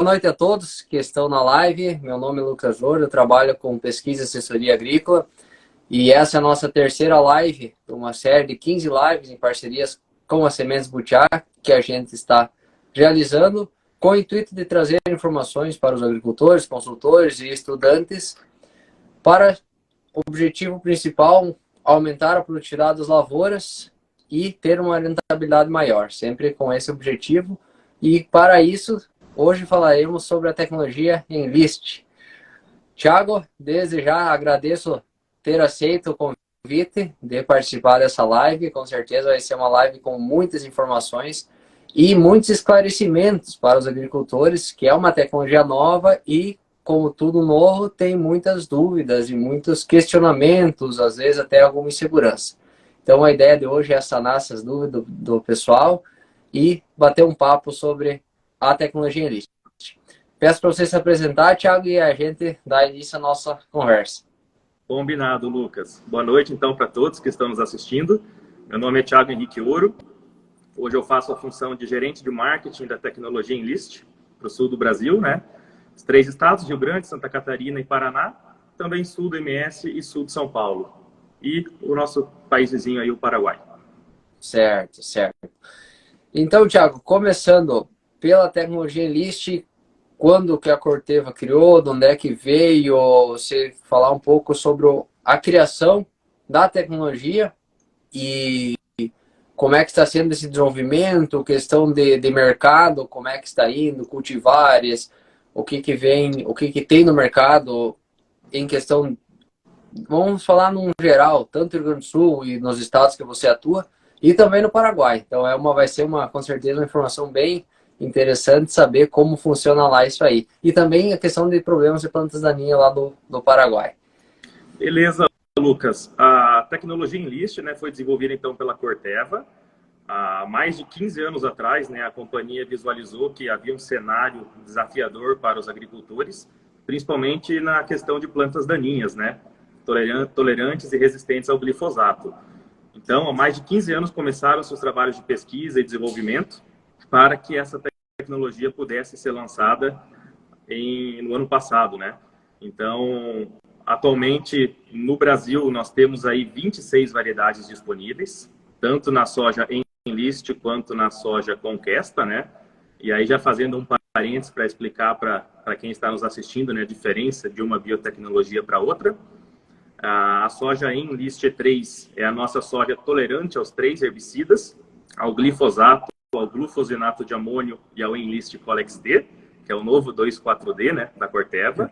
noite a todos que estão na live. Meu nome é Lucas Louro, eu trabalho com pesquisa e assessoria agrícola. E essa é a nossa terceira live, uma série de 15 lives em parcerias com a Sementes Butiá, que a gente está realizando com o intuito de trazer informações para os agricultores, consultores e estudantes para o objetivo principal, aumentar a produtividade das lavouras e ter uma rentabilidade maior, sempre com esse objetivo. E para isso, hoje falaremos sobre a tecnologia Enlist. Thiago, desde já agradeço ter aceito o convite de participar dessa live. Com certeza vai ser uma live com muitas informações e muitos esclarecimentos para os agricultores, que é uma tecnologia nova e, como tudo novo, tem muitas dúvidas e muitos questionamentos, às vezes até alguma insegurança. Então a ideia de hoje é sanar essas dúvidas do pessoal e bater um papo sobre a tecnologia Enlist. Peço para você se apresentar, Thiago, e a gente dá início à nossa conversa. Combinado, Lucas. Boa noite, então, para todos que estão nos assistindo. Meu nome é Thiago Henrique Ouro. Hoje eu faço a função de gerente de marketing da tecnologia Enlist para o sul do Brasil, né? Os 3 estados, Rio Grande, Santa Catarina e Paraná. Também sul do MS e sul de São Paulo. E o nosso país vizinho aí, o Paraguai. Certo, certo. Então, Thiago, começando pela tecnologia Enlist, quando que a Corteva criou, de onde é que veio, você falar um pouco sobre a criação da tecnologia e como é que está sendo esse desenvolvimento, questão de mercado, como é que está indo, cultivares, o que vem, o que tem no mercado em questão, vamos falar num geral, tanto no Rio Grande do Sul e nos estados que você atua, e também no Paraguai. Então vai ser com certeza uma informação bem interessante saber como funciona lá isso aí. E também a questão de problemas de plantas daninhas lá do Paraguai. Beleza, Lucas. A tecnologia Enlist, né, foi desenvolvida então pela Corteva. Há mais de 15 anos atrás, né, a companhia visualizou que havia um cenário desafiador para os agricultores, principalmente na questão de plantas daninhas, né, tolerantes e resistentes ao glifosato. Então, há mais de 15 anos começaram seus trabalhos de pesquisa e desenvolvimento para que essa tecnologia pudesse ser lançada no ano passado, né? Então, atualmente, no Brasil, nós temos aí 26 variedades disponíveis, tanto na soja Enlist quanto na soja Conquesta, né? E aí, já fazendo um parênteses para explicar para quem está nos assistindo, né, a diferença de uma biotecnologia para outra. A soja Enlist E3 é a nossa soja tolerante aos 3 herbicidas, ao glifosato, ao glufosinato de amônio e ao Enlist Colex D, que é o novo 2,4-D, né, da Corteva.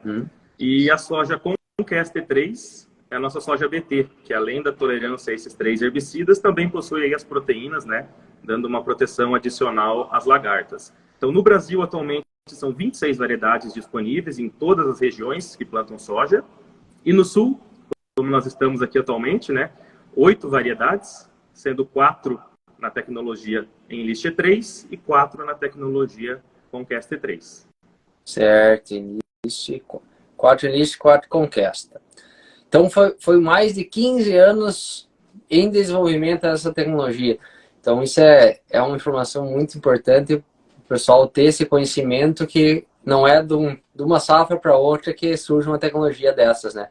E a soja Conquesta E3 é a nossa soja BT, que além da tolerância a esses 3 herbicidas, também possui aí as proteínas, né, dando uma proteção adicional às lagartas. Então, no Brasil, atualmente, são 26 variedades disponíveis em todas as regiões que plantam soja. E no Sul, como nós estamos aqui atualmente, né, 8 variedades, sendo 4 na tecnologia Enlist E3 e 4 na tecnologia Conquesta E3. Certo, Enlist, 4 Enlist, 4 Conquesta. Então foi mais de 15 anos em desenvolvimento dessa tecnologia. Então isso é uma informação muito importante, o pessoal ter esse conhecimento que não é de uma safra para outra que surge uma tecnologia dessas, né?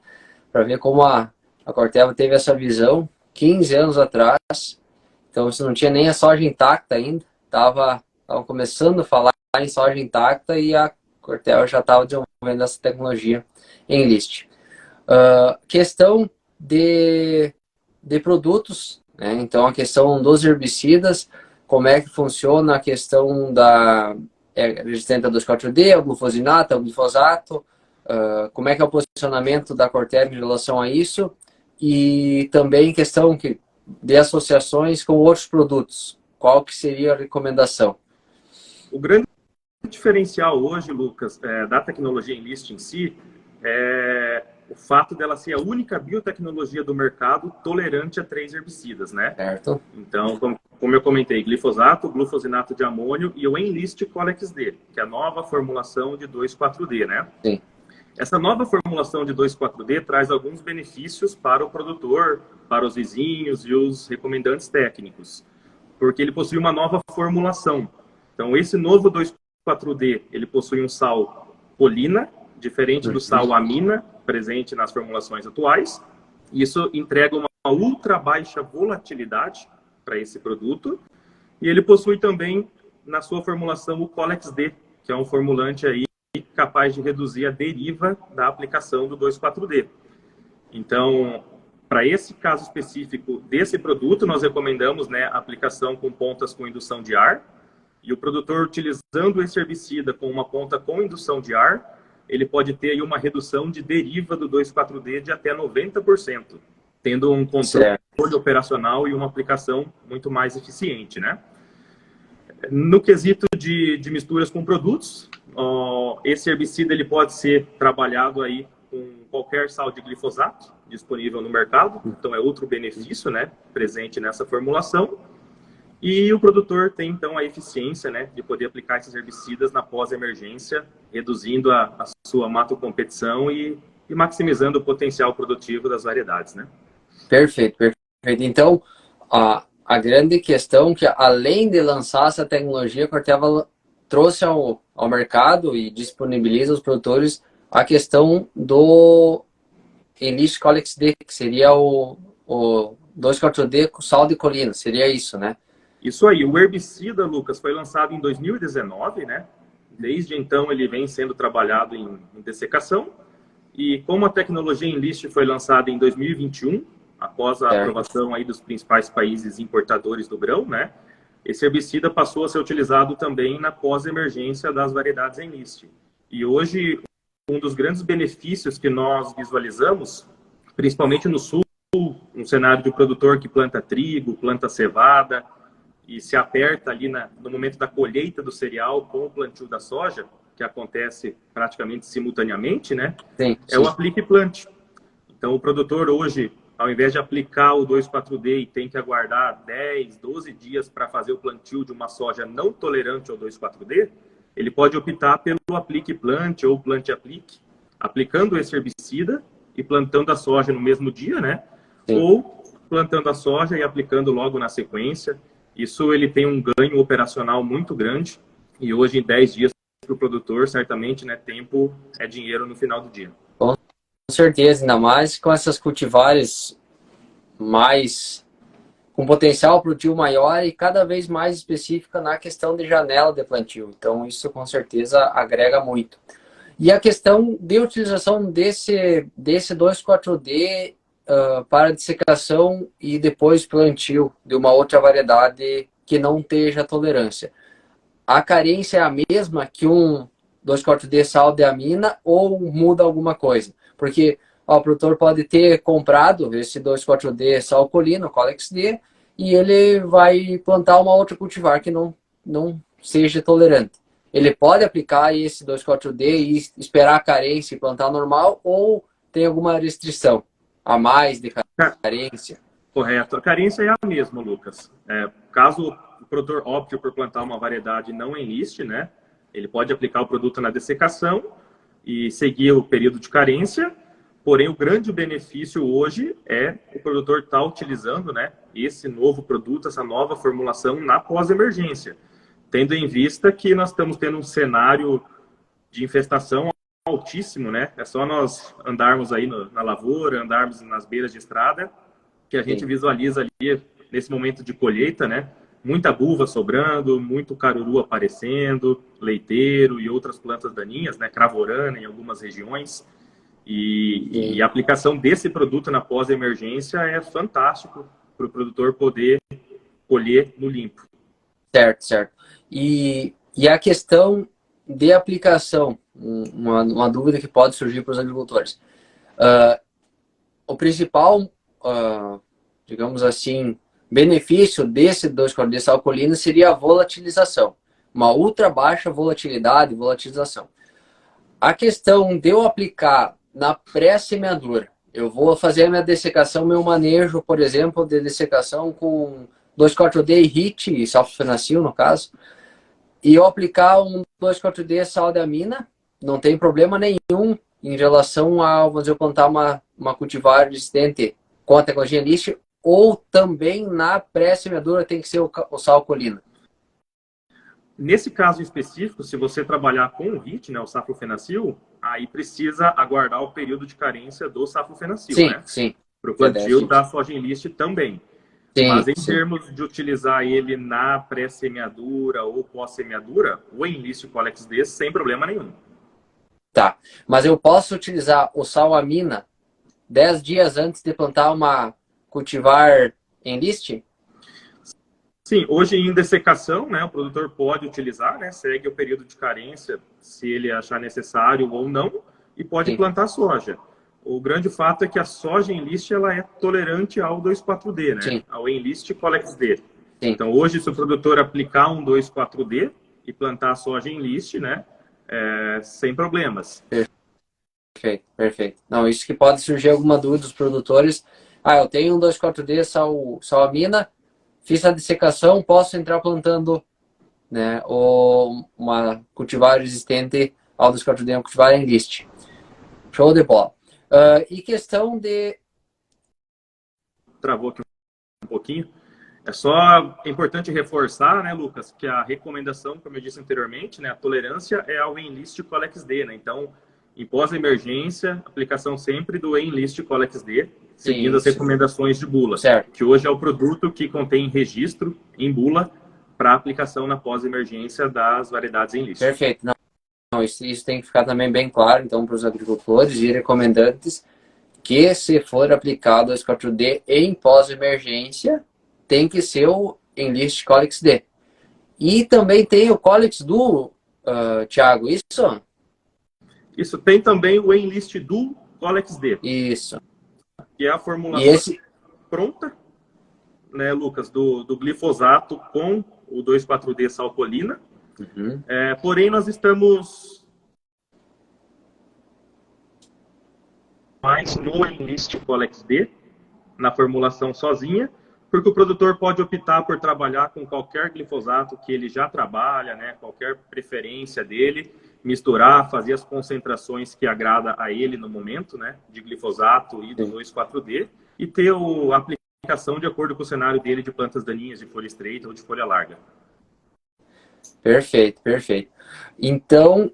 Para ver como a Corteva teve essa visão 15 anos atrás. Então, você não tinha nem a soja intacta ainda. Estavam começando a falar em soja intacta e a Corteva já estava desenvolvendo essa tecnologia Enlist. Questão de produtos, né? Então, a questão dos herbicidas, como é que funciona a questão da resistente a 2,4-D, ao glufosinato, ao glifosato, como é que é o posicionamento da Corteva em relação a isso, e também questão de associações com outros produtos. Qual que seria a recomendação? O grande diferencial hoje, Lucas, da tecnologia Enlist em si, é o fato dela ser a única biotecnologia do mercado tolerante a 3 herbicidas, né? Certo. Então, como eu comentei, glifosato, glufosinato de amônio e o Enlist Colex D, que é a nova formulação de 2,4-D, né? Sim. Essa nova formulação de 2,4-D traz alguns benefícios para o produtor, para os vizinhos e os recomendantes técnicos, porque ele possui uma nova formulação. Então, esse novo 2,4-D, ele possui um sal colina, diferente do sal amina, presente nas formulações atuais. Isso entrega uma ultra baixa volatilidade para esse produto. E ele possui também, na sua formulação, o Colex-D, que é um formulante aí capaz de reduzir a deriva da aplicação do 2,4-D. Então, para esse caso específico desse produto, nós recomendamos, né, a aplicação com pontas com indução de ar. E o produtor, utilizando esse herbicida com uma ponta com indução de ar, ele pode ter aí uma redução de deriva do 2,4-D de até 90%, tendo um controle operacional e uma aplicação muito mais eficiente, né? No quesito de misturas com produtos, esse herbicida ele pode ser trabalhado aí com qualquer sal de glifosato disponível no mercado, então é outro benefício, né, presente nessa formulação. E o produtor tem então a eficiência, né, de poder aplicar esses herbicidas na pós-emergência, reduzindo a sua matocompetição e maximizando o potencial produtivo das variedades, né? Perfeito, perfeito. Então, a grande questão é que, além de lançar essa tecnologia, a Corteva trouxe ao mercado e disponibiliza aos produtores a questão do Enlist Colex-D, que seria o 2,4-D com sal de colina, seria isso, né? Isso aí. O herbicida, Lucas, foi lançado em 2019, né? Desde então ele vem sendo trabalhado em dessecação. E como a tecnologia Enlist foi lançada em 2021, após a aprovação aí dos principais países importadores do grão, né? Esse herbicida passou a ser utilizado também na pós-emergência das variedades Enlist. E hoje, um dos grandes benefícios que nós visualizamos, principalmente no sul, um cenário de produtor que planta trigo, planta cevada, e se aperta ali no momento da colheita do cereal com o plantio da soja, que acontece praticamente simultaneamente, né? Sim, é o aplique e plante. Então, o produtor hoje, ao invés de aplicar o 2,4-D e tem que aguardar 10, 12 dias para fazer o plantio de uma soja não tolerante ao 2,4-D, ele pode optar pelo aplique e plante ou plante e aplique, aplicando esse herbicida e plantando a soja no mesmo dia, né? Sim. Ou plantando a soja e aplicando logo na sequência. Isso ele tem um ganho operacional muito grande e hoje em 10 dias para o produtor, certamente, né, tempo é dinheiro no final do dia. Com certeza, ainda mais com essas cultivares com potencial produtivo maior e cada vez mais específica na questão de janela de plantio. Então, isso com certeza agrega muito. E a questão de utilização desse 2,4-D para dissecação e depois plantio de uma outra variedade que não esteja tolerância. A carência é a mesma que um 2,4-D sal de amina ou muda alguma coisa? Porque o produtor pode ter comprado esse 2,4-D sal colina, Colex-D, e ele vai plantar uma outra cultivar que não seja tolerante. Ele pode aplicar esse 2,4-D e esperar a carência e plantar normal, ou tem alguma restrição a mais de carência? Correto. A carência é a mesma, Lucas. Caso o produtor opte por plantar uma variedade não Enlist, né, ele pode aplicar o produto na dessecação e seguir o período de carência. Porém, o grande benefício hoje é o produtor estar utilizando, né, esse novo produto, essa nova formulação na pós-emergência, tendo em vista que nós estamos tendo um cenário de infestação altíssimo, né? É só nós andarmos aí na lavoura, andarmos nas beiras de estrada, que a gente visualiza ali, nesse momento de colheita, né? Muita buva sobrando, muito caruru aparecendo, leiteiro e outras plantas daninhas, né? Cravorana em algumas regiões. E a aplicação desse produto na pós-emergência é fantástico para o produtor poder colher no limpo. Certo. E a questão de aplicação, uma dúvida que pode surgir para os agricultores. O principal, digamos assim, benefício desse 2,4-D sal colina seria a volatilização. Uma ultra baixa volatilização. A questão de eu aplicar na pré-semeadura, eu vou fazer a minha dessecação, meu manejo, por exemplo, de dessecação com 2,4-D e HIT, e sulfenacil no caso, e eu aplicar um 2,4-D sal de amina, não tem problema nenhum em relação a, vamos dizer, plantar uma cultivar resistente com a tecnologia Enlist, ou também na pré-semeadura tem que ser o sal colina? Nesse caso específico, se você trabalhar com o HIT, né, o saflofenacil, aí precisa aguardar o período de carência do saflofenacil, Sim, né? sim. Para o Verdade. plantio da soja enlist também. Mas Sim, em sim. termos de utilizar ele na pré-semeadura ou pós-semeadura, o Enlist Colex D sem problema nenhum. Tá. Mas eu posso utilizar o sal-amina 10 dias antes de plantar uma cultivar Enlist? Sim, hoje em dessecação, né, o produtor pode utilizar, né, segue o período de carência, se ele achar necessário ou não, e pode Sim, plantar soja. O grande fato é que a soja Enlist ela é tolerante ao 2,4-D, né, sim, ao Enlist Colex D. sim. Então, hoje, se o produtor aplicar um 2,4-D e plantar a soja Enlist, né, sem problemas. Perfeito, perfeito. Não, isso que pode surgir alguma dúvida dos produtores. Ah, eu tenho um 2,4-D sal-amina, fiz a dessecação, posso entrar plantando, né, ou uma cultivar resistente ao 2,4-D, uma cultivar Enlist. Show de bola. E questão de... Travou aqui um pouquinho. É importante reforçar, né, Lucas, que a recomendação, como eu disse anteriormente, né, a tolerância é ao Enlist Colex D, né? Então, em pós-emergência, aplicação sempre do Enlist Colex D, seguindo as Isso, recomendações de bula, certo. que hoje é o produto que contém registro em bula para aplicação na pós-emergência das variedades Enlist. Perfeito. Não, isso tem que ficar também bem claro, então, para os agricultores e recomendantes, que se for aplicado o 2,4-D em pós-emergência, tem que ser o Enlist Colex D. E também tem o Colex Duo, Thiago, isso? Isso tem também o Enlist Duo Colex D, Isso. que é a E formulação pronta, né, Lucas, do glifosato com o 2,4-D salcolina. Uhum. Porém, nós estamos mais no Enlist Colex D, na formulação sozinha, porque o produtor pode optar por trabalhar com qualquer glifosato que ele já trabalha, né, qualquer preferência dele, misturar, fazer as concentrações que agrada a ele no momento, né, de glifosato e do 2,4-D, e ter a aplicação de acordo com o cenário dele de plantas daninhas, de folha estreita ou de folha larga. Perfeito, perfeito. Então,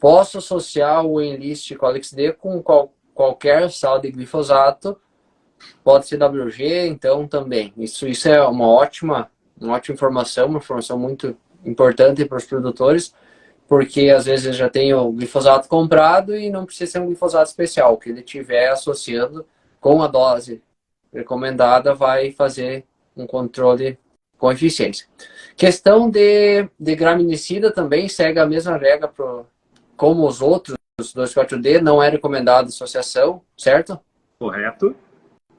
posso associar o Enlist Colex D com qualquer sal de glifosato, pode ser WG, então também. Isso é uma ótima informação, uma informação muito importante para os produtores, porque às vezes já tem o glifosato comprado e não precisa ser um glifosato especial. O que ele tiver associando com a dose recomendada vai fazer um controle com eficiência. Questão de graminicida também segue a mesma regra como os outros 2,4-D, não é recomendado associação, certo? Correto?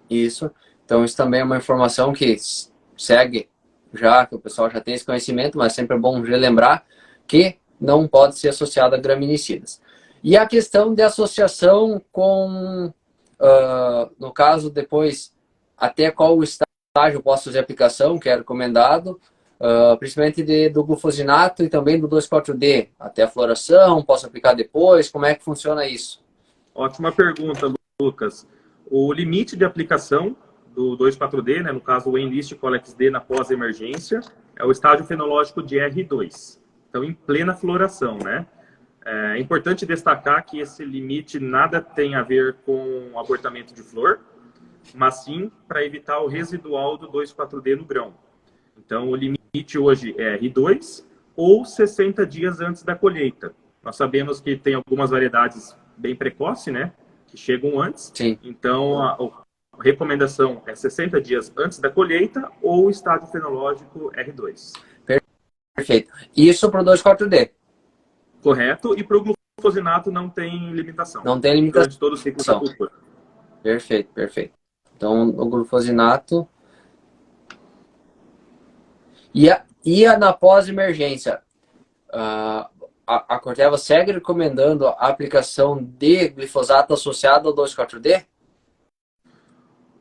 Isso. Então, isso também é uma informação que segue já, que o pessoal já tem esse conhecimento, mas sempre é bom relembrar que não pode ser associado a graminicidas. E a questão de associação com, no caso, depois, até qual estágio eu posso fazer a aplicação, que é recomendado, principalmente do glufosinato e também do 2,4-D, até a floração, posso aplicar depois, como é que funciona isso? Ótima pergunta, Lucas. O limite de aplicação do 2,4-D, né, no caso o Enlist Colex D na pós-emergência, é o estágio fenológico de R2. Então, em plena floração, né? É importante destacar que esse limite nada tem a ver com o abortamento de flor, mas sim para evitar o residual do 2,4-D no grão. Então, o limite hoje é R2 ou 60 dias antes da colheita. Nós sabemos que tem algumas variedades bem precoces, né? Que chegam antes. Sim. Então, a recomendação é 60 dias antes da colheita ou estágio fenológico R2. Perfeito. Isso para o 2,4-D. Correto. E para o glufosinato não tem limitação. Não tem limitação. Durante todo o ciclo da cultura. Perfeito, perfeito. Então, o glufosinato. E na pós-emergência, a Corteva segue recomendando a aplicação de glifosato associado ao 2,4-D?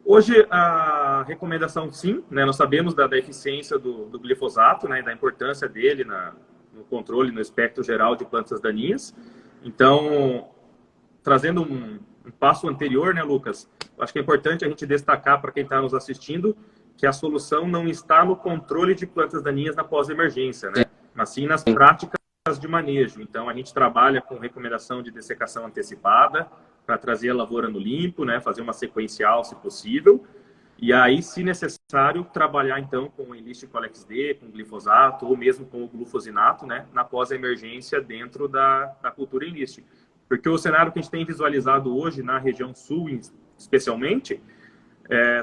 Hoje, a recomendação sim, né? Nós sabemos da eficiência do glifosato, né? Da importância dele no controle, no espectro geral de plantas daninhas. Então, trazendo um passo anterior, né, Lucas? Acho que é importante a gente destacar para quem está nos assistindo que a solução não está no controle de plantas daninhas na pós-emergência, né? mas sim nas práticas de manejo. Então, a gente trabalha com recomendação de dessecação antecipada para trazer a lavoura no limpo, né, fazer uma sequencial, se possível, e aí, se necessário, trabalhar então com o Enlist Colex D, com glifosato ou mesmo com o glufosinato, né, na pós-emergência dentro da cultura Enlist. Porque o cenário que a gente tem visualizado hoje na região sul, especialmente,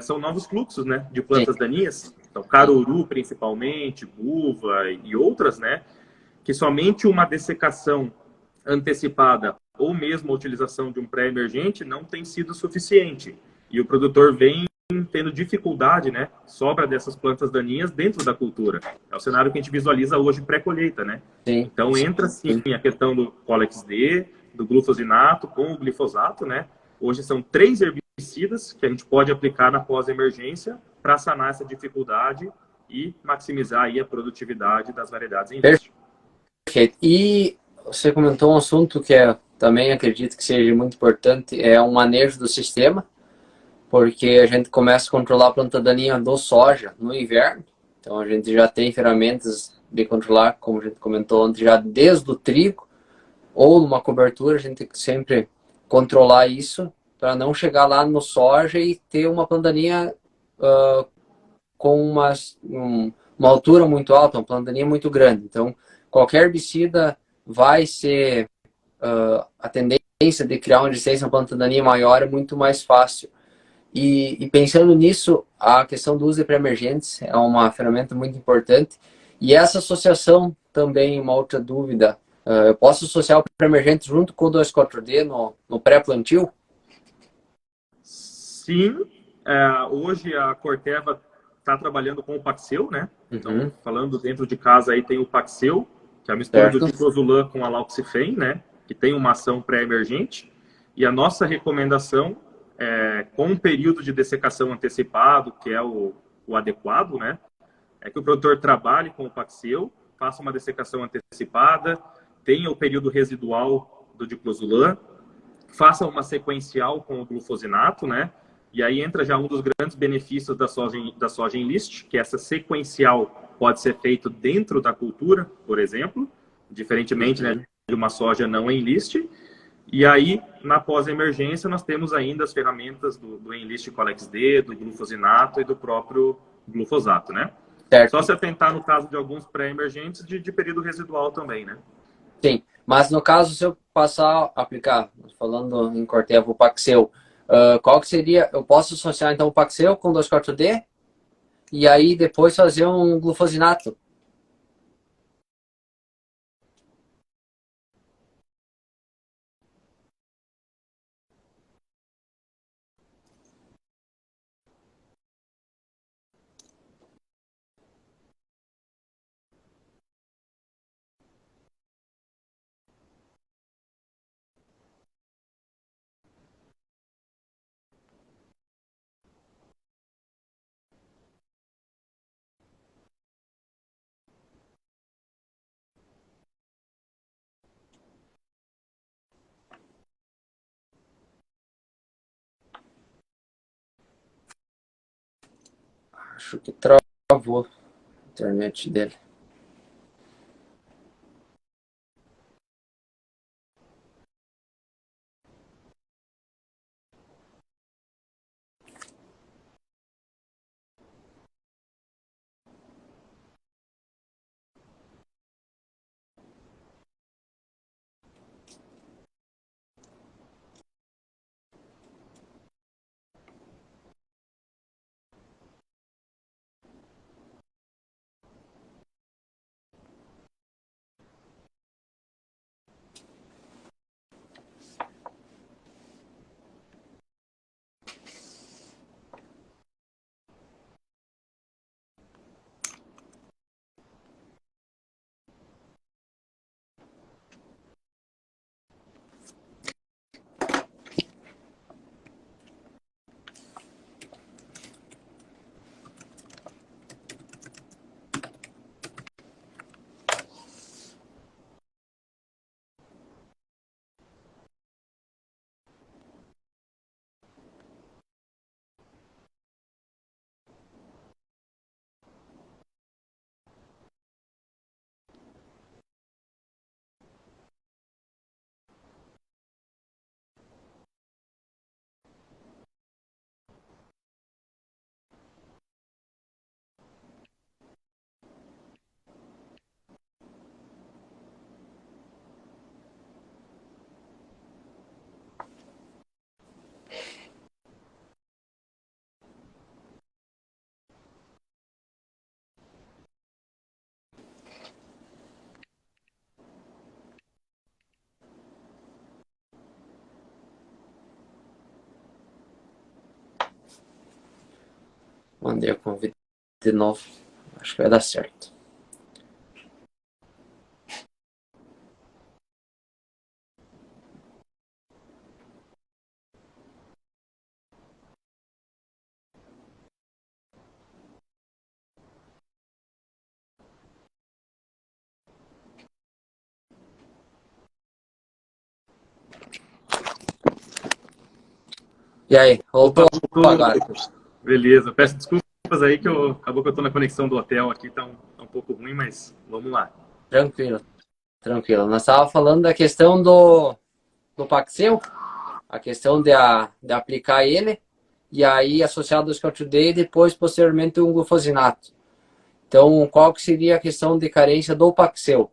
são novos fluxos, né, de plantas Sim. daninhas. Então, caruru principalmente, buva e outras, né, que somente uma dessecação antecipada ou mesmo a utilização de um pré-emergente não tem sido suficiente. E o produtor vem tendo dificuldade, né? Sobra dessas plantas daninhas dentro da cultura. É o cenário que a gente visualiza hoje pré-colheita, né? Sim. Então entra sim a questão do Colex D, do glufosinato com o glifosato, né? Hoje são 3 herbicidas que a gente pode aplicar na pós-emergência para sanar essa dificuldade e maximizar aí a produtividade das variedades em liste. Perfeito. E você comentou um assunto que também acredito que seja muito importante, é o manejo do sistema, porque a gente começa a controlar a planta daninha do soja no inverno, então a gente já tem ferramentas de controlar, como a gente comentou antes, já desde o trigo, ou numa cobertura, a gente tem que sempre controlar isso, para não chegar lá no soja e ter uma planta daninha com uma altura muito alta, uma planta daninha muito grande. Então, qualquer herbicida vai ser a tendência de criar uma resistência a uma planta daninha maior é muito mais fácil. E pensando nisso, a questão do uso de pré-emergentes é uma ferramenta muito importante. E essa associação também, uma outra dúvida, eu posso associar o pré-emergente junto com o 2,4-D no pré-plantio? Sim, hoje a Corteva está trabalhando com o Paxeu, né? Então, Uhum. falando dentro de casa aí tem o Paxeu, que é a mistura do Certo. diclosulan com a Lauxifen, né? Que tem uma ação pré-emergente. E a nossa recomendação, com um período de dessecação antecipado, que é o adequado, né? É que o produtor trabalhe com o Paxeu, faça uma dessecação antecipada, tenha o período residual do diclosulan, faça uma sequencial com o glufosinato, né? E aí entra já um dos grandes benefícios da soja Enlist, que essa sequencial pode ser feito dentro da cultura, por exemplo, diferentemente, né, de uma soja não Enlist. E aí, na pós-emergência, nós temos ainda as ferramentas do Enlist Colex D, do glufosinato e do próprio glufosato, né? Só Certo. se atentar no caso de alguns pré-emergentes de período residual também, né? Sim, mas no caso, se eu passar a aplicar, falando em Corteva, o Paxeu, qual que seria? Eu posso associar então o Paxeu com 2,4-D e aí depois fazer um glufosinato. Acho que travou a internet dele. Mandei o convite de novo. Acho que vai dar certo. E aí, voltou agora. Beleza, peço desculpas aí que acabou que eu tô na conexão do hotel aqui, tá um pouco ruim, mas vamos lá. Tranquilo, tranquilo. Nós estávamos falando da questão do Paxil, a questão de aplicar ele, e aí associado ao Scott Day e depois, posteriormente, um glufosinato. Então, qual que seria a questão de carência do Paxil?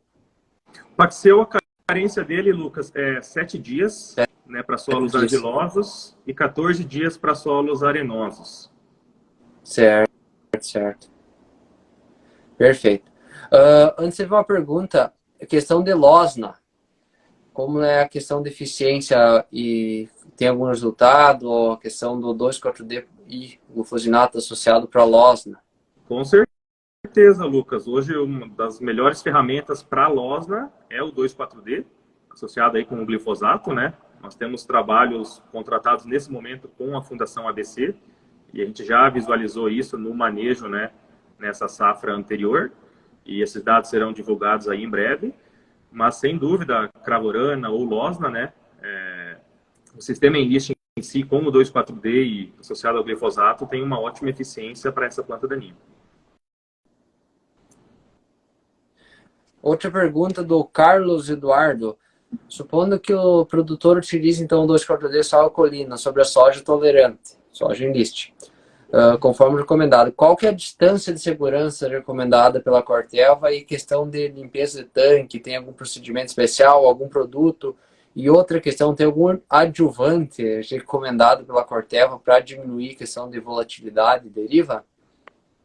Paxil, a carência dele, Lucas, é 7 dias, né, para solos argilosos e 14 dias para solos arenosos. Certo, certo. Perfeito. Antes de uma pergunta, a questão de Losna. Como é a questão de eficiência e tem algum resultado? Ou a questão do 2,4-D e glufosinato associado para Losna? Com certeza, Lucas. Hoje, uma das melhores ferramentas para a Losna é o 2,4-D, associado aí com o glifosato, né? Nós temos trabalhos contratados nesse momento com a Fundação ABC e a gente já visualizou isso no manejo, né, nessa safra anterior, e esses dados serão divulgados aí em breve. Mas, sem dúvida, Cravorana ou Losna, né, o sistema Enlist em si, com o 2,4-D e associado ao glifosato, tem uma ótima eficiência para essa planta daninha. Outra pergunta do Carlos Eduardo. Supondo que o produtor utilize, então, o 2,4-D só alcoolina sobre a soja tolerante, soja Enlist, conforme recomendado, qual que é a distância de segurança recomendada pela Corteva e questão de limpeza de tanque, tem algum procedimento especial, algum produto? E outra questão, tem algum adjuvante recomendado pela Corteva para diminuir a questão de volatilidade deriva?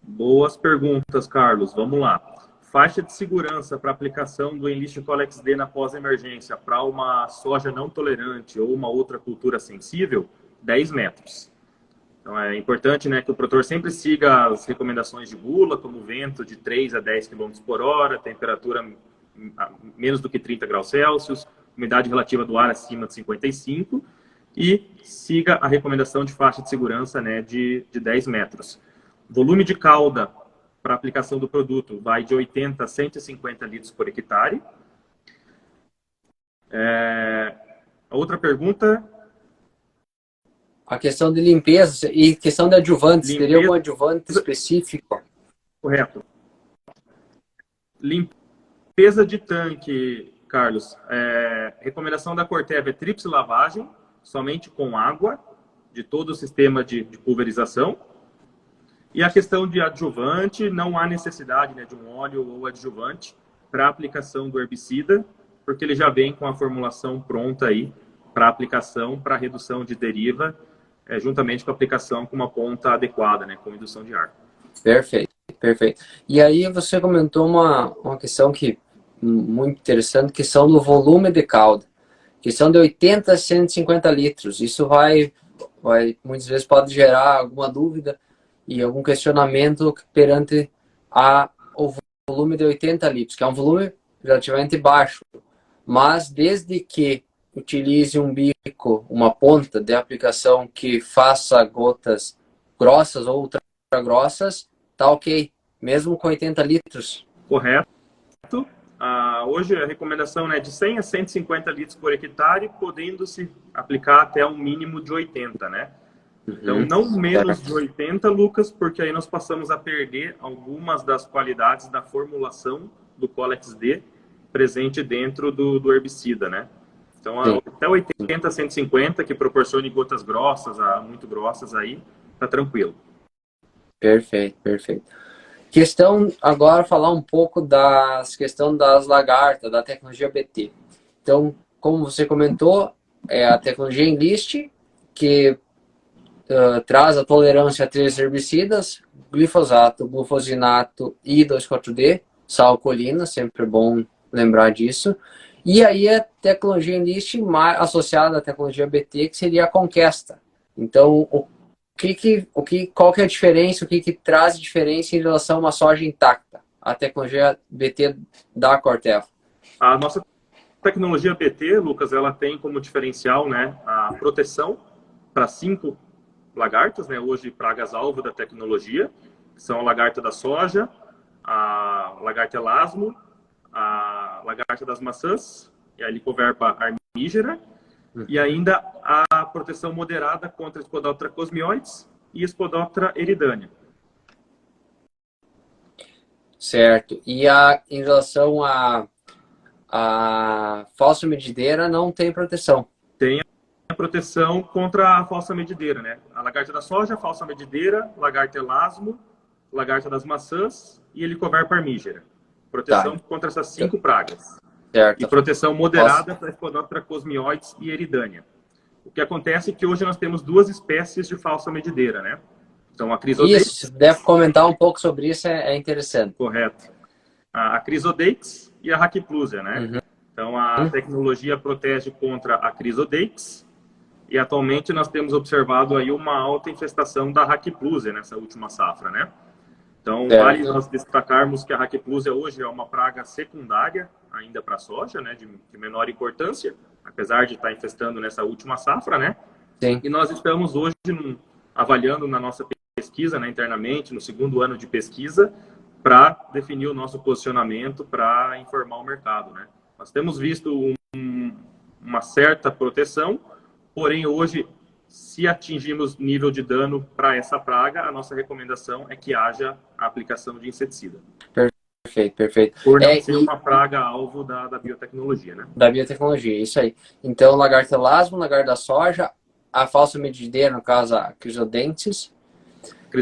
Boas perguntas, Carlos. Vamos lá. Faixa de segurança para aplicação do Enlist Colex D na pós-emergência para uma soja não tolerante ou uma outra cultura sensível, 10 metros. Então é importante, né, que o produtor sempre siga as recomendações de bula, como vento de 3 a 10 km por hora, temperatura menos do que 30 graus Celsius, umidade relativa do ar acima de 55 e siga a recomendação de faixa de segurança, né, de 10 metros. Volume de cauda para aplicação do produto vai de 80 a 150 litros por hectare. A outra pergunta... A questão de limpeza e questão de adjuvantes. Teria algum adjuvante específico? Correto. Limpeza de tanque, Carlos. Recomendação da Corteva é tríplice lavagem, somente com água, de todo o sistema de pulverização. E a questão de adjuvante, não há necessidade, né, de um óleo ou adjuvante para aplicação do herbicida, porque ele já vem com a formulação pronta aí para aplicação, para redução de deriva, juntamente com a aplicação com uma ponta adequada, né, com indução de ar. Perfeito, perfeito. E aí você comentou uma questão que muito interessante, questão do volume de cauda. Questão de 80 a 150 litros. Isso vai muitas vezes pode gerar alguma dúvida e algum questionamento perante o volume de 80 litros, que é um volume relativamente baixo. Mas desde que utilize um bico, uma ponta de aplicação que faça gotas grossas ou ultra grossas, tá ok, mesmo com 80 litros. Correto. Hoje a recomendação é de 100 a 150 litros por hectare, podendo-se aplicar até um mínimo de 80, né? Então, não menos de 80, Lucas, porque aí nós passamos a perder algumas das qualidades da formulação do Colex D presente dentro do herbicida, né? Então, até 80, 150, que proporcione gotas grossas, muito grossas aí, tá tranquilo. Perfeito, perfeito. Questão, agora falar um pouco questão das lagartas, da tecnologia BT. Então, como você comentou, é a tecnologia Enlist, que traz a tolerância a 3 herbicidas, glifosato, glufosinato e 2,4-D, salcolina, sempre bom lembrar disso. E aí a tecnologia Enlist associada à tecnologia BT, que seria a Conquesta. Então, qual que é a diferença, o que traz diferença em relação a uma soja intacta, a tecnologia BT da Corteva? A nossa tecnologia BT, Lucas, ela tem como diferencial, né, a proteção para 5 lagartas, né, hoje pragas-alvo da tecnologia, que são a lagarta da soja, a lagarta elasmo, a lagarta das maçãs, e a Helicoverpa armígera, e ainda a proteção moderada contra Spodoptera cosmioides e Spodoptera eridânea. Certo. E em relação a falsa medideira, não tem proteção. Tem a proteção contra a falsa medideira, né? A lagarta da soja, a falsa medideira, lagarta elasmo, lagarta das maçãs e Helicoverpa armígera. Proteção contra essas 5 pragas. Certo. E proteção moderada para Spodoptera cosmioides e eridânea. O que acontece é que hoje nós temos 2 espécies de falsa medideira, né? Então, a Chrysodex... Isso, deve comentar um pouco sobre isso, é interessante. Correto. A Chrysodex e a Raciplusia, né? Uhum. Então, a tecnologia protege contra a Chrysodex e atualmente nós temos observado aí uma alta infestação da Raciplusia nessa última safra, né? Então, vale nós destacarmos que a Raciplusia hoje é uma praga secundária ainda para a soja, né? De menor importância, apesar de estar infestando nessa última safra, né? Sim. E nós estamos hoje avaliando na nossa pesquisa, né, internamente, no 2º ano de pesquisa, para definir o nosso posicionamento, para informar o mercado, né? Nós temos visto uma certa proteção, porém hoje, se atingirmos nível de dano para essa praga, a nossa recomendação é que haja a aplicação de inseticida. Perfeito, perfeito. Por não ser uma praga alvo da biotecnologia, né? Da biotecnologia, isso aí. Então, lagarta elasmo, lagarta da soja, a falsa medideira, no caso, a Chrysodentis,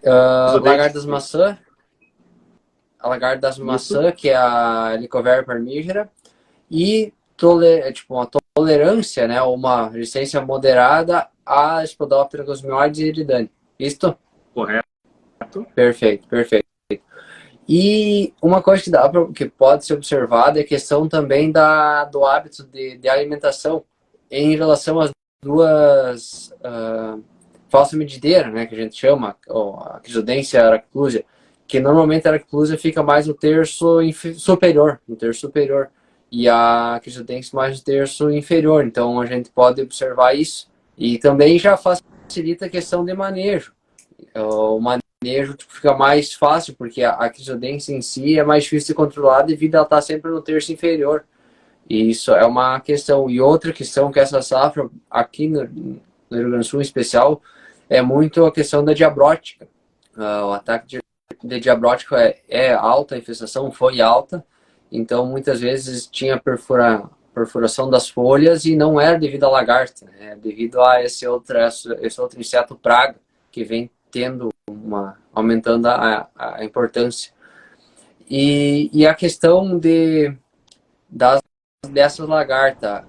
lagarta das maçãs, a lagarta das maçãs, que é a Helicoverpa armígera, e uma tolerância, né, uma resistência moderada a Spodoptera cosmioides e eridânea. Isto? Correto. Perfeito, perfeito. E uma coisa que pode ser observada é a questão também do hábito de alimentação em relação às 2 falsa medideira, né, que a gente chama, a Chrysodentis e a Araclusia, que normalmente a Araclusia fica mais no terço superior, e a Chrysodentis mais no terço inferior. Então a gente pode observar isso e também já facilita a questão de manejo. O manejo fica mais fácil, porque a Chrysodentis em si é mais difícil de controlar devido a ela estar sempre no terço inferior. E isso é uma questão. E outra questão que essa safra, aqui no Rio Grande do Sul em especial, é muito a questão da diabrótica. O ataque de diabrótica é alta, a infestação foi alta, então muitas vezes tinha perfuração das folhas e não era devido à lagarta, é devido a esse outro inseto praga que vem aumentando a importância. E a questão dessas lagartas,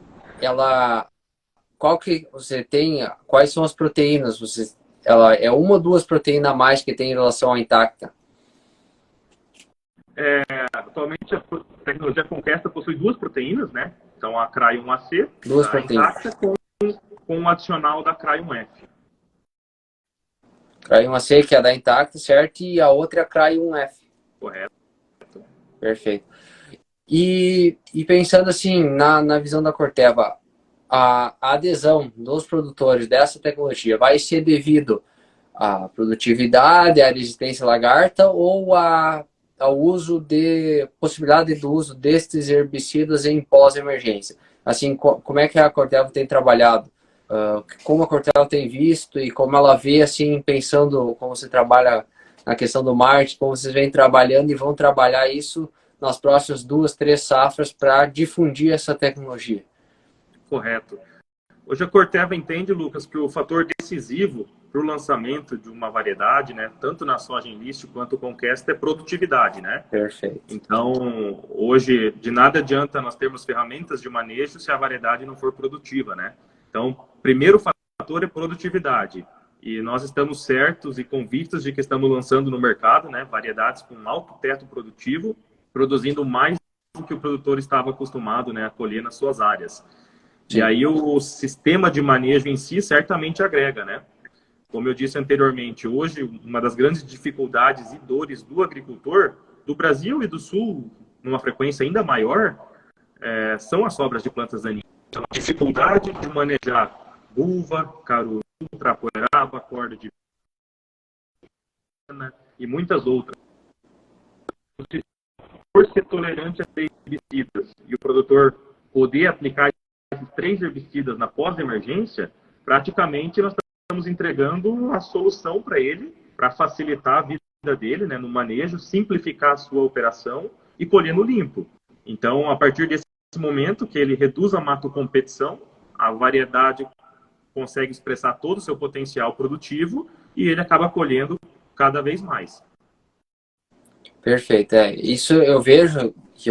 quais são as proteínas? Ela é 1 ou 2 proteínas a mais que tem em relação à intacta? Atualmente a tecnologia Conquesta possui 2 proteínas, né? Então a CRY1AC, 2 proteínas. Intacta, com o adicional da CRY1F. CRY1AC, que é da intacta, certo? E a outra é a CRY1F. Correto. Perfeito. E pensando assim, na visão da Corteva, a adesão dos produtores dessa tecnologia vai ser devido à produtividade, à resistência à lagarta ou ao possibilidade do uso destes herbicidas em pós-emergência? Assim, como é que a Corteva tem trabalhado? Como a Corteva tem visto e como ela vê, assim, pensando como você trabalha na questão do marketing, como vocês vêm trabalhando e vão trabalhar isso nas próximas 2, 3 safras para difundir essa tecnologia? Correto. Hoje a Corteva entende, Lucas, que o fator decisivo para o lançamento de uma variedade, né, tanto na soja enlist quanto Conquesta, é produtividade, né? Perfeito. Então, hoje, de nada adianta nós termos ferramentas de manejo se a variedade não for produtiva, né? Então, primeiro fator é produtividade. E nós estamos certos e convictos de que estamos lançando no mercado, né, variedades com alto teto produtivo, produzindo mais do que o produtor estava acostumado, né, a colher nas suas áreas. Sim. E aí o sistema de manejo em si certamente agrega, né? Como eu disse anteriormente, hoje uma das grandes dificuldades e dores do agricultor do Brasil e do Sul, numa frequência ainda maior, são as sobras de plantas daninhas. Então, a dificuldade de manejar buva, caruru, trapoeraba, corda de banana e muitas outras. Por ser tolerante a herbicidas e o produtor poder aplicar esses 3 herbicidas na pós-emergência, praticamente nós estamos entregando a solução para ele, para facilitar a vida dele, né, no manejo, simplificar a sua operação e colher no limpo. Então, a partir desse momento que ele reduz a mato-competição, a variedade consegue expressar todo o seu potencial produtivo e ele acaba colhendo cada vez mais. Perfeito. Isso eu vejo que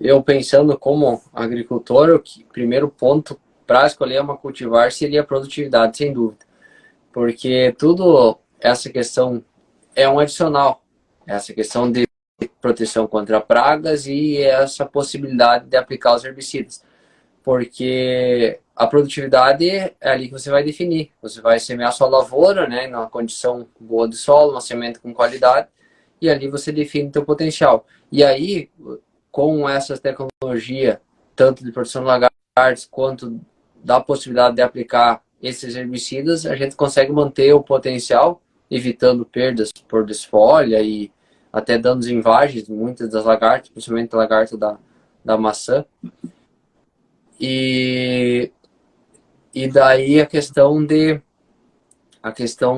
eu pensando como agricultor, o primeiro ponto para escolher uma cultivar seria a produtividade, sem dúvida. Porque tudo essa questão é um adicional. Essa questão de proteção contra pragas e essa possibilidade de aplicar os herbicidas. Porque a produtividade é ali que você vai definir. Você vai semear sua lavoura, né, numa condição boa de solo, uma semente com qualidade, e ali você define o seu potencial. E aí, com essa tecnologia, tanto de produção de lagartos, quanto da possibilidade de aplicar esses herbicidas, a gente consegue manter o potencial, evitando perdas por desfolha e até danos em vagens, muitas das lagartas, principalmente a lagarta da maçã. E daí a questão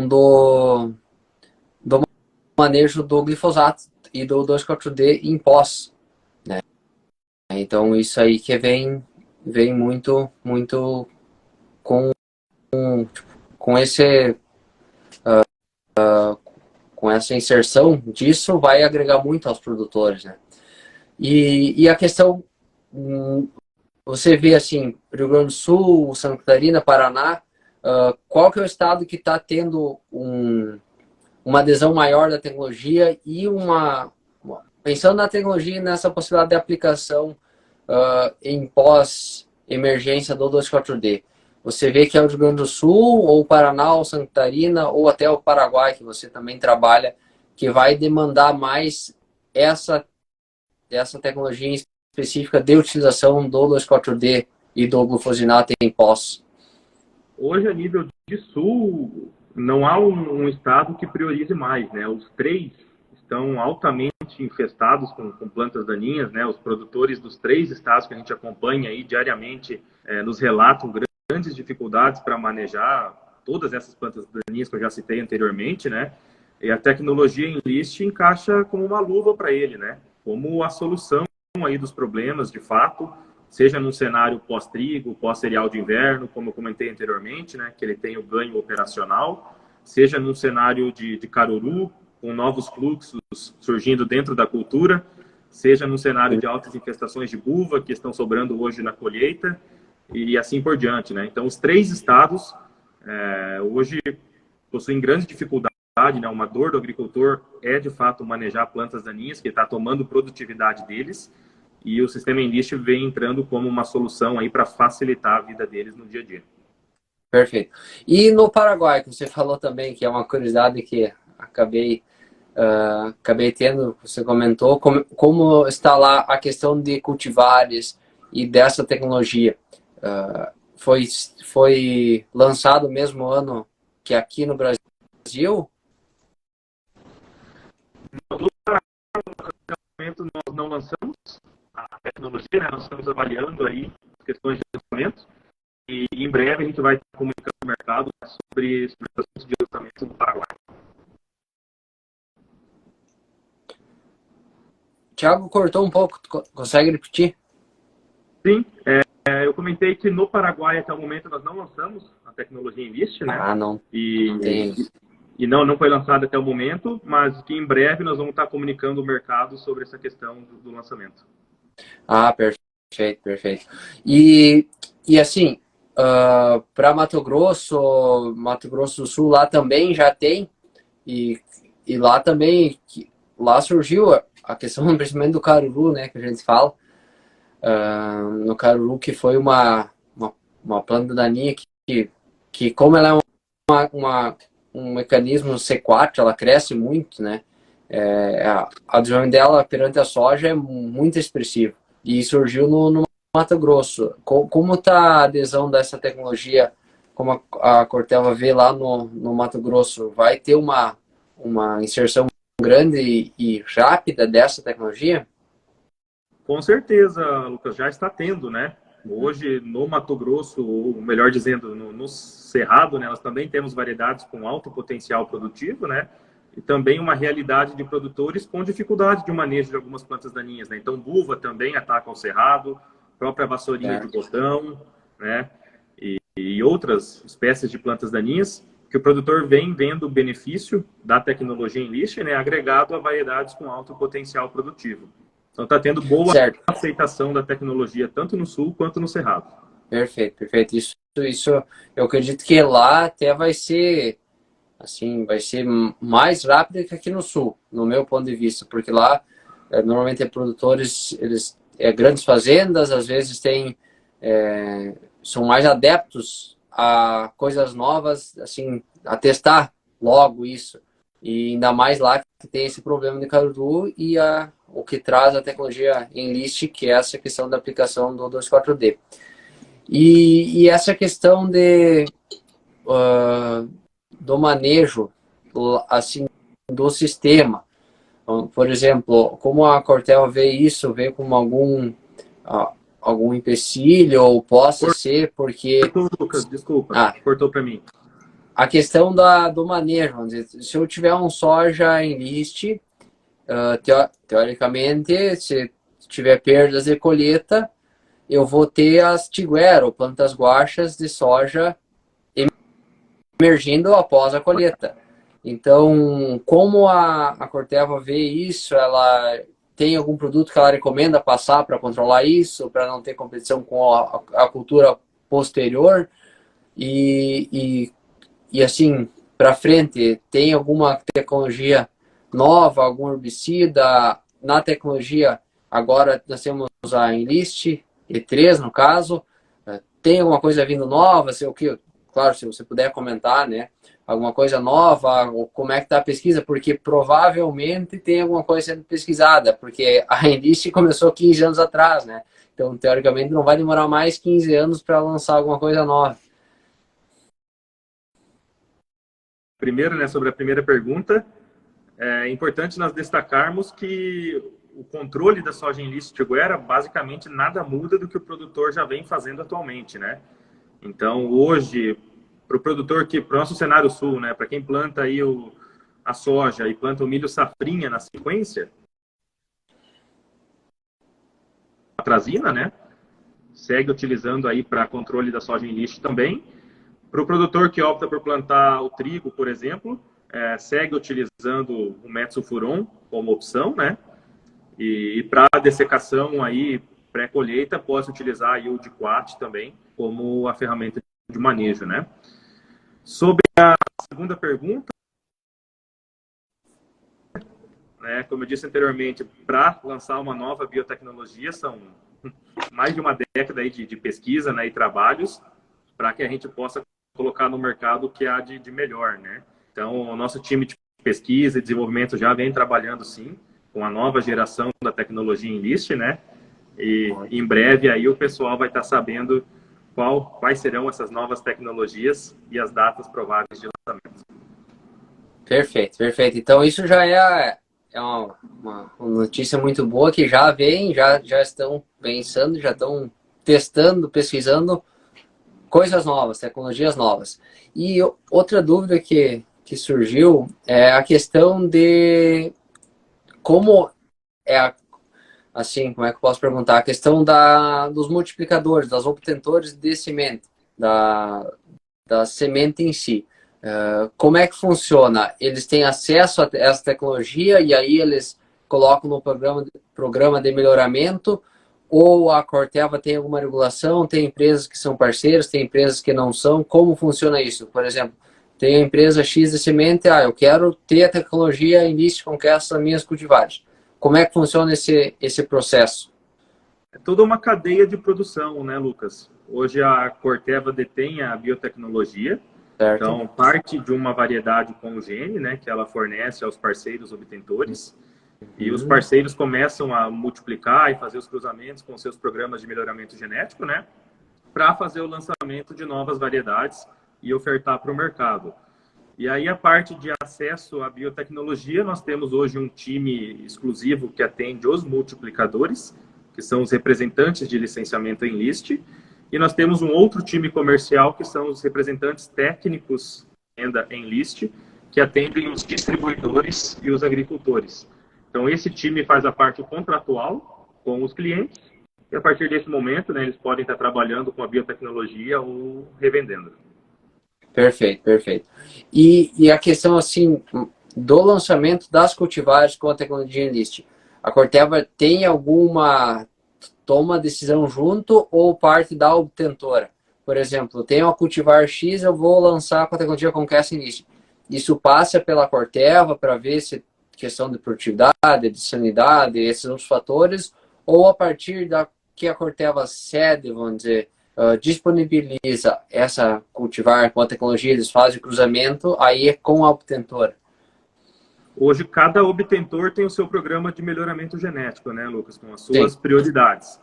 do manejo do glifosato e do 2,4-D em pós, né? Então isso aí que vem muito com esse com essa inserção disso, vai agregar muito aos produtores, né? E a questão, você vê assim, Rio Grande do Sul, Santa Catarina, Paraná, qual que é o estado que está tendo uma adesão maior da tecnologia e pensando na tecnologia e nessa possibilidade de aplicação em pós-emergência do 2,4-D? Você vê que é o Rio Grande do Sul, ou o Paraná, ou Santa Catarina, ou até o Paraguai, que você também trabalha, que vai demandar mais essa tecnologia específica de utilização do 2,4-D e do glufosinato em pós? Hoje, a nível de sul, não há um estado que priorize mais, né? Os 3 estão altamente infestados com plantas daninhas, né? Os produtores dos 3 estados que a gente acompanha aí diariamente nos relatam grandes dificuldades para manejar todas essas plantas daninhas que eu já citei anteriormente, né? E a tecnologia Enlist encaixa como uma luva para ele, né? Como a solução aí dos problemas, de fato, seja num cenário pós-trigo, pós-cereal de inverno, como eu comentei anteriormente, né? Que ele tem o ganho operacional, seja num cenário de caruru, com novos fluxos surgindo dentro da cultura, seja num cenário de altas infestações de buva que estão sobrando hoje na colheita, e assim por diante, né? Então, os 3 estados hoje possuem grande dificuldade, né? Uma dor do agricultor é, de fato, manejar plantas daninhas, que está tomando produtividade deles, e o sistema Enlist vem entrando como uma solução aí para facilitar a vida deles no dia a dia. Perfeito. E no Paraguai, que você falou também, que é uma curiosidade que acabei tendo, você comentou, como está lá a questão de cultivares e dessa tecnologia. Foi lançado o mesmo ano que aqui no Brasil? No momento nós não lançamos a tecnologia, né? Nós estamos avaliando aí as questões de lançamento e em breve a gente vai comunicar no mercado sobre o processo de lançamento do Paraguai. Thiago, cortou um pouco, consegue repetir? Sim, eu comentei que no Paraguai até o momento nós não lançamos a tecnologia Enlist, né? Ah, não. E não foi lançada até o momento, mas que em breve nós vamos estar comunicando o mercado sobre essa questão do lançamento. Ah, perfeito. E assim, para Mato Grosso do Sul, lá também já tem, e lá também, lá surgiu a questão do crescimento do caruru, né, que a gente fala, no caruru, que foi uma planta daninha que como ela é um mecanismo C4, ela cresce muito, né? O desenvolvimento dela perante a soja é muito expressivo. E surgiu no Mato Grosso. Como está a adesão dessa tecnologia, como a Corteva vê lá no Mato Grosso? Vai ter uma inserção grande e rápida dessa tecnologia? Com certeza, Lucas, já está tendo, né? Hoje, no Mato Grosso, ou melhor dizendo, no Cerrado, né, nós também temos variedades com alto potencial produtivo, né? E também uma realidade de produtores com dificuldade de manejo de algumas plantas daninhas, né? Então, buva também ataca o cerrado, própria vassourinha de botão, né? E outras espécies de plantas daninhas, que o produtor vem vendo o benefício da tecnologia Enlist, né? Agregado a variedades com alto potencial produtivo. Então, está tendo boa aceitação da tecnologia, tanto no sul quanto no cerrado. Perfeito, perfeito. Isso eu acredito que lá até vai ser, assim, vai ser mais rápido que aqui no sul, no meu ponto de vista, porque lá normalmente produtores, eles grandes fazendas, às vezes são mais adeptos a coisas novas, assim, a testar logo isso. E ainda mais lá que tem esse problema de caruru e o que traz a tecnologia Enlist, que é essa questão da aplicação do 2,4-D. E essa questão do manejo, assim, do sistema. Por exemplo, como a Corteva vê isso, vê como algum empecilho, ou possa ser porque... Lucas, desculpa, cortou para mim. A questão do manejo, vamos dizer, se eu tiver um soja Enlist, teoricamente, se tiver perdas de colheita, eu vou ter as tiguera, ou plantas guachas de soja emergindo após a colheita. Então, como a Corteva vê isso, ela tem algum produto que ela recomenda passar para controlar isso, para não ter competição com a cultura posterior? E assim, para frente, tem alguma tecnologia nova, algum herbicida? Na tecnologia, agora nós temos a Enlist, E3 no caso. Tem alguma coisa vindo nova? Se o que, claro, se você puder comentar, né? Alguma coisa nova, ou como é que está a pesquisa? Porque provavelmente tem alguma coisa sendo pesquisada, porque a Enlist começou 15 anos atrás, né? Então, teoricamente, não vai demorar mais 15 anos para lançar alguma coisa nova. Primeiro, né, sobre a primeira pergunta, é importante nós destacarmos que o controle da soja Enlist tiguera basicamente nada muda do que o produtor já vem fazendo atualmente, né? Então, hoje, para o produtor para o nosso cenário sul, né, para quem planta aí a soja e planta o milho safrinha na sequência, a atrazina, né, segue utilizando aí para controle da soja Enlist também. Para o produtor que opta por plantar o trigo, por exemplo, segue utilizando o metsulfuron como opção, né? E para a dessecação aí pré-colheita, pode utilizar aí o diquat também como a ferramenta de manejo, né? Sobre a segunda pergunta, né, como eu disse anteriormente, para lançar uma nova biotecnologia são mais de uma década aí de pesquisa, né, e trabalhos para que a gente possa colocar no mercado o que há de melhor, né? Então, o nosso time de pesquisa e desenvolvimento já vem trabalhando, sim, com a nova geração da tecnologia Enlist, né? E em breve aí o pessoal vai estar sabendo quais serão essas novas tecnologias e as datas prováveis de lançamento. Perfeito, perfeito. Então, isso já é uma notícia muito boa, que já estão pensando, já estão testando, pesquisando coisas novas, tecnologias novas. E outra dúvida que surgiu é a questão de como assim, como é que eu posso perguntar? A questão dos multiplicadores, das obtentores de semente, da semente em si. Como é que funciona? Eles têm acesso a essa tecnologia e aí eles colocam no programa de melhoramento, ou a Corteva tem alguma regulação? Tem empresas que são parceiras, tem empresas que não são? Como funciona isso? Por exemplo, tem a empresa X de semente, eu quero ter a tecnologia Enlist com essas minhas cultivares. Como é que funciona esse processo? É toda uma cadeia de produção, né, Lucas? Hoje a Corteva detém a biotecnologia, Certo. Então, parte de uma variedade com o gene, né, que ela fornece aos parceiros obtentores, e os Uhum. parceiros começam a multiplicar e fazer os cruzamentos com seus programas de melhoramento genético, né, para fazer o lançamento de novas variedades e ofertar para o mercado. E aí, a parte de acesso à biotecnologia, nós temos hoje um time exclusivo que atende os multiplicadores, que são os representantes de licenciamento em list, e nós temos um outro time comercial, que são os representantes técnicos de venda em list, que atendem os distribuidores e os agricultores. Então, esse time faz a parte contratual com os clientes, e a partir desse momento, né, eles podem estar trabalhando com a biotecnologia ou revendendo. Perfeito, perfeito. E a questão, assim, do lançamento das cultivares com a tecnologia Enlist, a Corteva tem alguma toma decisão junto ou parte da obtentora? Por exemplo, tem uma cultivar X, eu vou lançar com a tecnologia Conquest Enlist. Isso passa pela Corteva para ver se questão de produtividade, de sanidade, esses outros fatores, ou a partir da que a Corteva cede, vamos dizer, disponibiliza essa cultivar com a tecnologia, eles fazem o cruzamento, aí é com a obtentora. Hoje, cada obtentor tem o seu programa de melhoramento genético, né, Lucas, com as Sim, suas prioridades.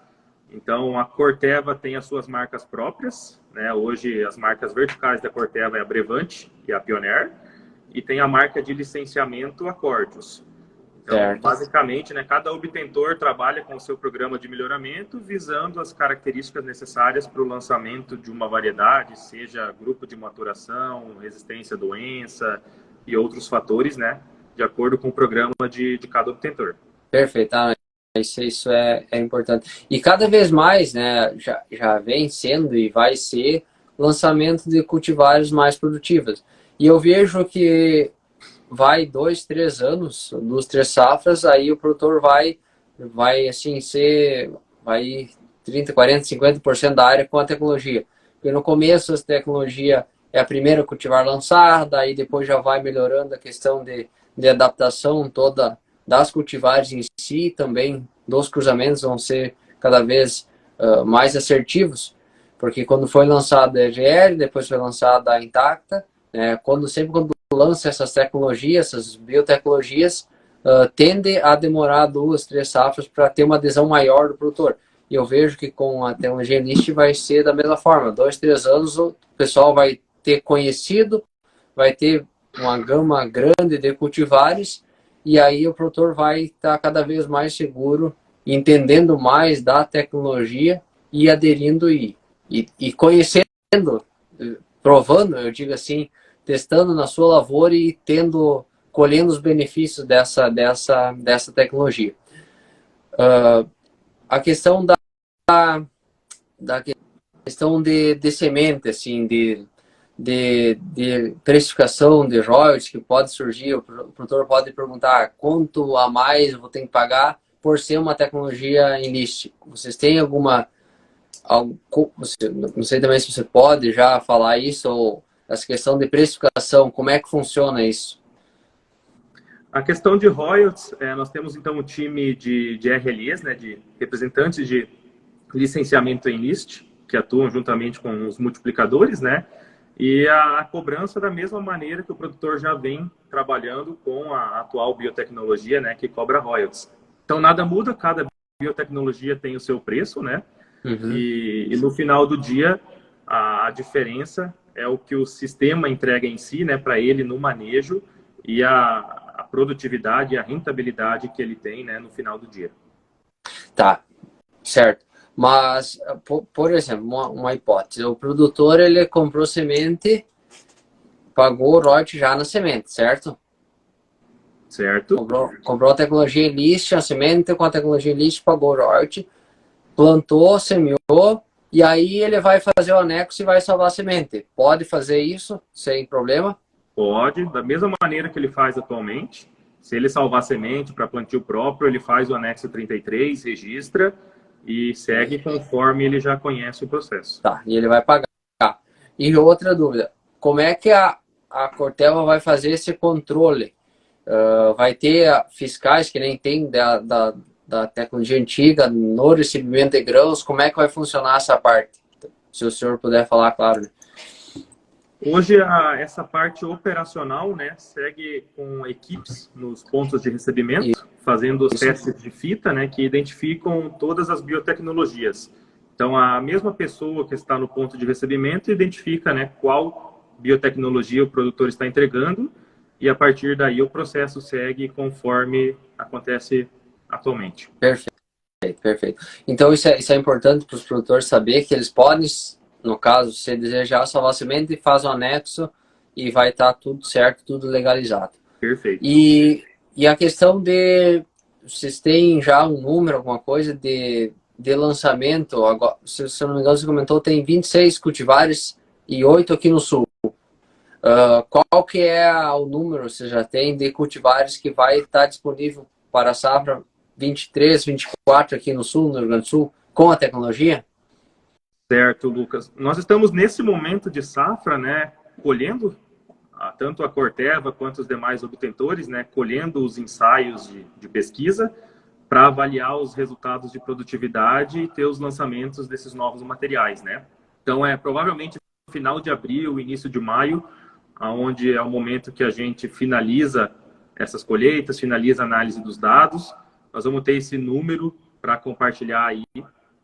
Então, a Corteva tem as suas marcas próprias, né? Hoje, as marcas verticais da Corteva é a Brevante e a Pioneer, e tem a marca de licenciamento Acordius. Então, certo. basicamente, né, cada obtentor trabalha com o seu programa de melhoramento, visando as características necessárias para o lançamento de uma variedade, seja grupo de maturação, resistência à doença e outros fatores, né, de acordo com o programa de cada obtentor. Perfeito. Ah, isso é importante. E cada vez mais, né, já vem sendo e vai ser lançamento de cultivares mais produtivas. E eu vejo que vai 2, 3 anos, 2, 3 safras, aí o produtor vai assim vai 30, 40, 50% da área com a tecnologia. Porque no começo a tecnologia é a primeira cultivar lançada, aí depois já vai melhorando a questão de adaptação toda das cultivares em si, também dos cruzamentos vão ser cada vez mais assertivos, porque quando foi lançada a EGL, depois foi lançada a Intacta, né, quando lança essas tecnologias, essas biotecnologias, tende a demorar 2, 3 safras para ter uma adesão maior do produtor. E eu vejo que com a tecnologia NIST vai ser da mesma forma. 2, 3 anos o pessoal vai ter conhecido, vai ter uma gama grande de cultivares e aí o produtor vai estar cada vez mais seguro, entendendo mais da tecnologia e aderindo e conhecendo, provando, eu digo assim, testando na sua lavoura e colhendo os benefícios dessa tecnologia. A questão da questão de semente, assim, de precificação de royalties que pode surgir, o produtor pode perguntar quanto a mais eu vou ter que pagar por ser uma tecnologia em list. Vocês têm não sei também se você pode já falar isso, ou essa questão de precificação, como é que funciona isso? A questão de royalties, nós temos então um time de RLEs, né, de representantes de licenciamento em list, que atuam juntamente com os multiplicadores, né, e a cobrança da mesma maneira que o produtor já vem trabalhando com a atual biotecnologia, né, que cobra royalties. Então nada muda, cada biotecnologia tem o seu preço, né, Uhum. e no final do dia a diferença é o que o sistema entrega em si, né, para ele no manejo e a produtividade e a rentabilidade que ele tem, né, no final do dia. Tá, certo. Mas, por exemplo, uma hipótese, o produtor ele comprou semente, pagou o royalties já na semente, certo? Certo? Comprou a tecnologia Enlist, a semente com a tecnologia Enlist, pagou o royalties, plantou, semeou, e aí ele vai fazer o anexo e vai salvar a semente. Pode fazer isso sem problema? Pode, da mesma maneira que ele faz atualmente. Se ele salvar semente para plantio próprio, ele faz o anexo 33, registra e segue conforme ele já conhece o processo. Tá, e ele vai pagar. E outra dúvida, como é que a Corteva vai fazer esse controle? Vai ter fiscais que nem tem da tecnologia antiga no recebimento de grãos, como é que vai funcionar essa parte? Se o senhor puder falar, claro. Né? Hoje, essa parte operacional, né, segue com equipes nos pontos de recebimento, fazendo os testes de fita, né, que identificam todas as biotecnologias. Então, a mesma pessoa que está no ponto de recebimento identifica, né, qual biotecnologia o produtor está entregando, e a partir daí o processo segue conforme acontece atualmente. Perfeito, perfeito. Então, isso é importante para os produtores saber que eles podem, no caso, se desejar salvar a semente, faz um anexo e vai estar tudo certo, tudo legalizado. Perfeito. E a questão de, vocês têm já um número, alguma coisa de lançamento? Agora, se eu não me engano, você comentou, tem 26 cultivares e 8 aqui no sul. Qual que é o número, você já tem, de cultivares que vai estar disponível para a safra 23, 24 aqui no sul, no Rio Grande do Sul, com a tecnologia? Certo, Lucas. Nós estamos nesse momento de safra, né, colhendo tanto a Corteva quanto os demais obtentores, né, colhendo os ensaios de pesquisa para avaliar os resultados de produtividade e ter os lançamentos desses novos materiais, né? Então, provavelmente no final de abril, início de maio, onde é o momento que a gente finaliza essas colheitas, finaliza a análise dos dados, nós vamos ter esse número para compartilhar aí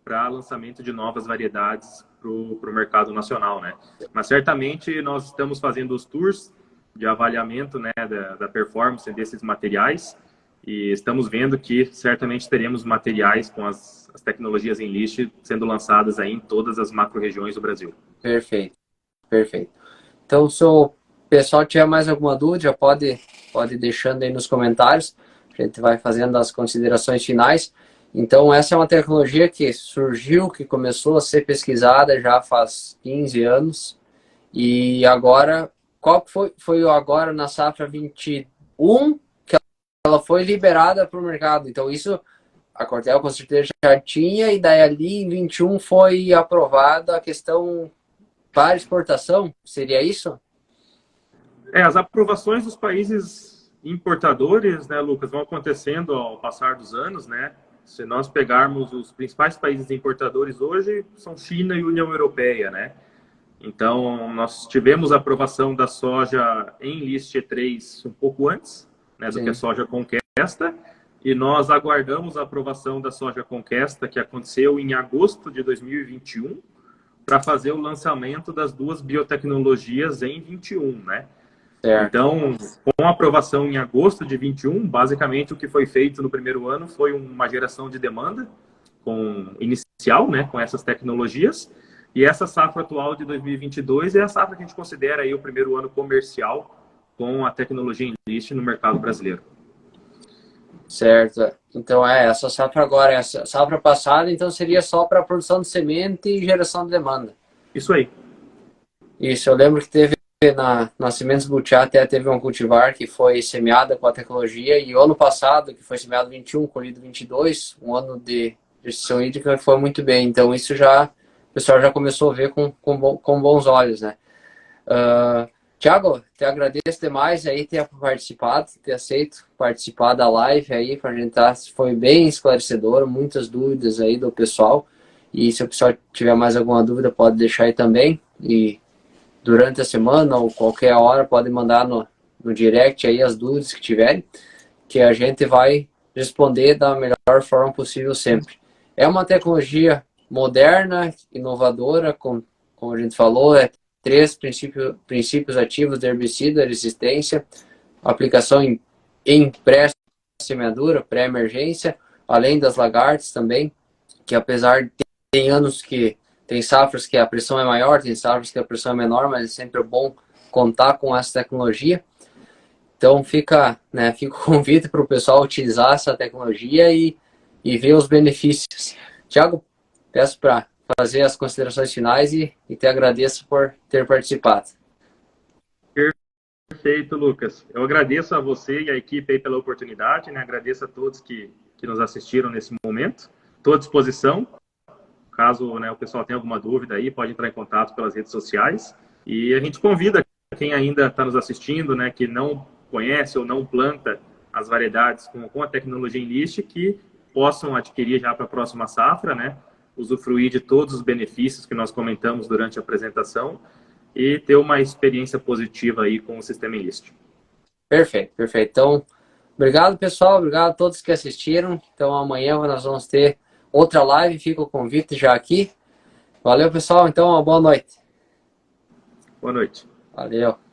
para lançamento de novas variedades para o mercado nacional, né? Mas certamente nós estamos fazendo os tours de avaliamento, né, da performance desses materiais e estamos vendo que certamente teremos materiais com as tecnologias Enlist sendo lançadas aí em todas as macro-regiões do Brasil. Perfeito, perfeito. Então, se o pessoal tiver mais alguma dúvida, pode ir deixando aí nos comentários. A gente vai fazendo as considerações finais. Então, essa é uma tecnologia que surgiu, que começou a ser pesquisada já faz 15 anos. E agora, qual foi agora na safra 21 que ela foi liberada para o mercado? Então, isso a Corteva com certeza já tinha, e daí ali em 21 foi aprovada a questão para exportação, seria isso? As aprovações dos países importadores, né, Lucas, vão acontecendo ao passar dos anos, né? Se nós pegarmos os principais países importadores hoje, são China e União Europeia, né? Então, nós tivemos a aprovação da soja em List E3 um pouco antes, né, do que a soja Conquesta, e nós aguardamos a aprovação da soja Conquesta, que aconteceu em agosto de 2021, para fazer o lançamento das duas biotecnologias em 21, né? Certo. Então, com a aprovação em agosto de 21, basicamente o que foi feito no primeiro ano foi uma geração de demanda inicial, né, com essas tecnologias. E essa safra atual de 2022 é a safra que a gente considera aí o primeiro ano comercial com a tecnologia Enlist no mercado brasileiro. Certo. Então, essa safra agora, essa safra passada, então seria só para produção de semente e geração de demanda. Isso aí. Isso, eu lembro que teve na Sementes Butiá até teve um cultivar que foi semeada com a tecnologia, e o ano passado, que foi semeado 21, colhido 22, um ano de gestão hídrica, foi muito bem. Então, isso o pessoal já começou a ver com bons olhos, né? Thiago, te agradeço demais aí ter participado, ter aceito participar da live aí pra gente foi bem esclarecedor, muitas dúvidas aí do pessoal, e se o pessoal tiver mais alguma dúvida pode deixar aí também, e durante a semana ou qualquer hora pode mandar no direct aí as dúvidas que tiverem, que a gente vai responder da melhor forma possível sempre. É uma tecnologia moderna, inovadora, como a gente falou, 3 princípios ativos de herbicida, resistência, aplicação em pré-semeadura, pré-emergência, além das lagartas também, que apesar de tem anos que tem safras que a pressão é maior, tem safras que a pressão é menor, mas é sempre bom contar com essa tecnologia. Então fica o convite para o pessoal utilizar essa tecnologia e ver os benefícios. Thiago, peço para fazer as considerações finais e te agradeço por ter participado. Perfeito, Lucas. Eu agradeço a você e a equipe aí pela oportunidade, né? Agradeço a todos que nos assistiram nesse momento. Estou à disposição. Caso, né, o pessoal tenha alguma dúvida aí, pode entrar em contato pelas redes sociais. E a gente convida quem ainda está nos assistindo, né, que não conhece ou não planta as variedades com a tecnologia Enlist, que possam adquirir já para a próxima safra, né, usufruir de todos os benefícios que nós comentamos durante a apresentação e ter uma experiência positiva aí com o sistema Enlist. Perfeito, perfeito. Então, obrigado, pessoal. Obrigado a todos que assistiram. Então, amanhã nós vamos ter outra live. Fica o convite já aqui. Valeu, pessoal. Então, uma boa noite. Boa noite. Valeu.